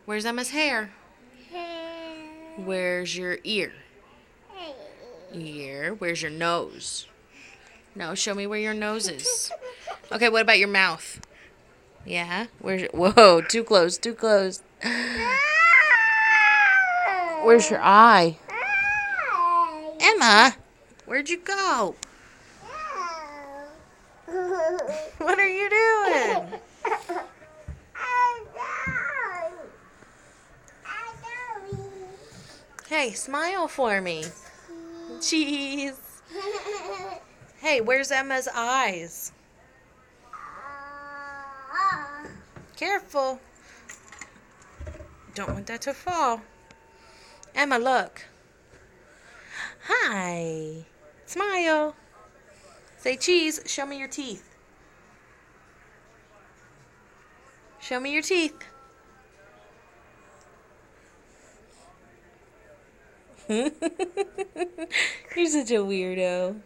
Where's Emma's hair? Where's your ear? Ear. Where's your nose? No, show me where your nose is. Okay, what about your mouth? Yeah. Where's your... Whoa, too close, too close. Where's your eye? Emma, where'd you go? What are you doing? Hey, smile for me. Cheese. Hey, where's Emma's eyes? Careful. Don't want that to fall. Emma, look. Hi. Smile. Say cheese. Show me your teeth. Show me your teeth. You're such a weirdo.